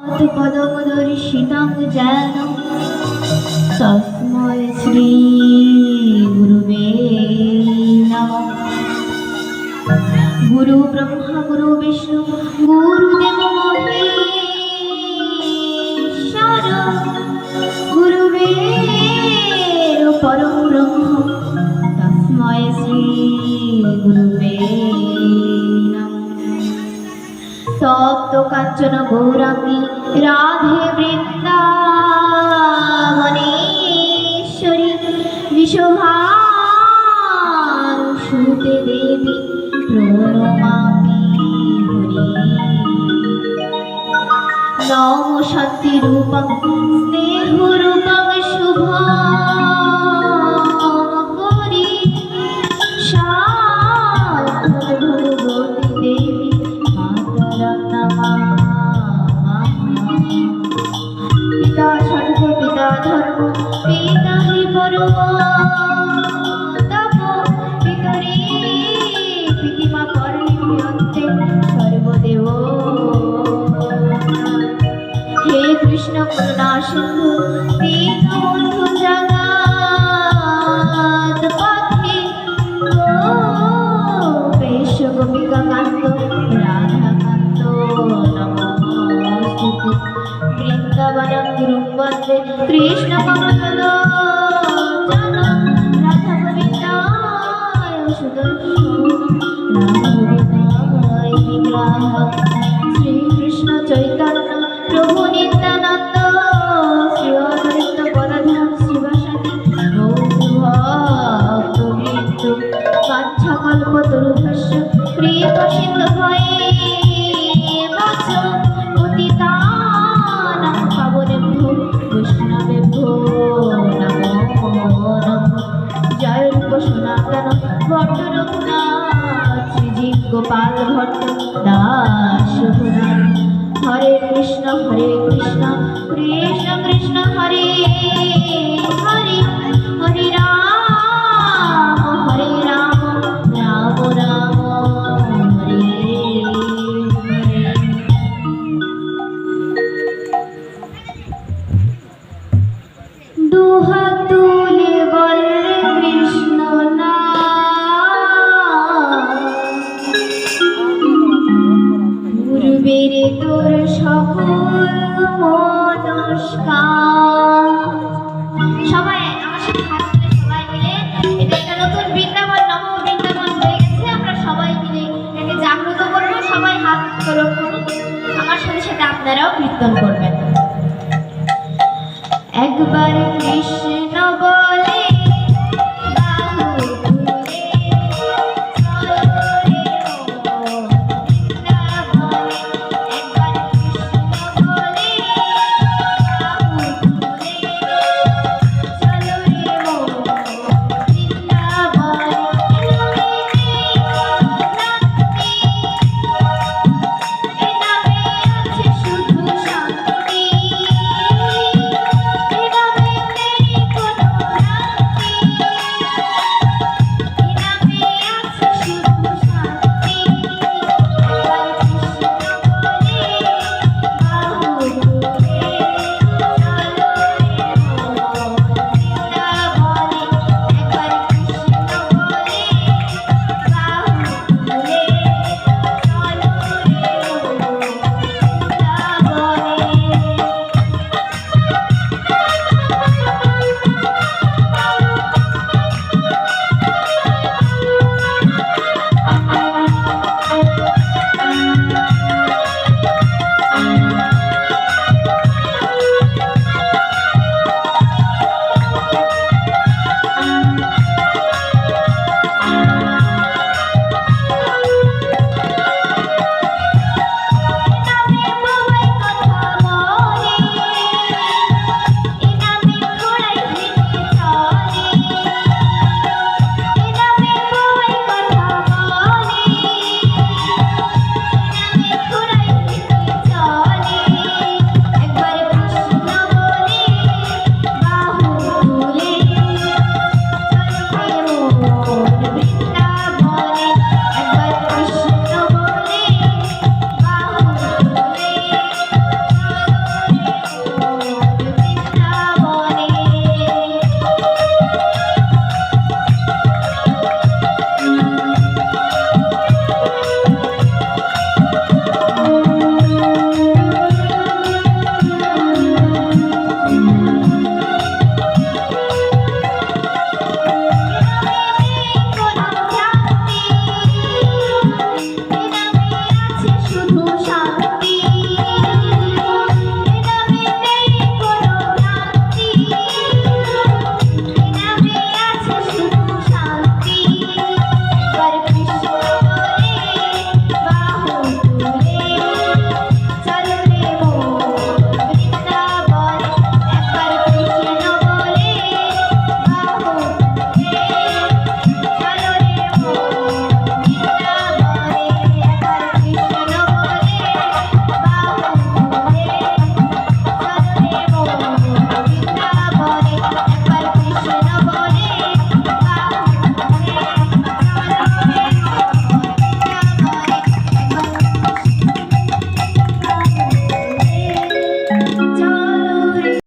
पदमदर्शितं जैन तस्मै श्री गुरुवे नमः। गुरु ब्रह्मा गुरु विष्णु गुरुदेव महेश्वर गुरुवेर परम ब्रह्म तस्मै श्री गुरुवे नमः। तप्त कांचन गौरांगी राधे वृंदावनेश्वरी विश्वभानुसुते देवी प्रणमामि हरि। नमो शांति रूपं स्नेह रूपं शुभं हरि। शांति भगवती देवी मातरं नमामि। पिता षड्भ पिता धर्म पिता हि परमो तपो पितरे पितिमा कर्णियन्ते सर्वदेवो। हे कृष्ण करुणा सिंधु दीनबन्धु जगत्पथे गोपेश गोपिका कान्त राधाकान्त नमोस्तुते। वृंदावनं गुरुं वन्दे कृष्णकमललोचनं राधागोविन्दाय सुदर्शनं राधागोविन्दाय विग्रहं श्रीकृष्ण चैतन्य प्रभु नित्यानन्द श्री अद्वैत गदाधर शिवासादि गौरभक्तवृन्द। वाञ्छाकल्पतरुभ्यश्च कृपासिन्धुभ्येव च पतितानां पावनेभ्यो वैष्णवेभ्यो नमो नमः। जय रूप सनातन भट्ट रघुनाथ श्रीजीव गोपाल भट्ट दास रघुनाथ। हरे कृष्ण कृष्ण कृष्ण हरे हरे। हरे राम राम राम हरे हरे। दुहा तुले बल कृष्ण गुरुवेरे तोर সকল নমস্কার। সবাই আমার সাথে হাত তুলে সবাই মিলে এটা একটা নতুন বৃন্দাবন নব বৃন্দাবন হয়ে গেছে। আমরা সবাই মিলে এটাকে জাগ্রত করবো। সবাই হাত তোলন করুন, আমার সাথে সাথে আপনারাও কীর্তন করবেন। একবার কৃষ্ণ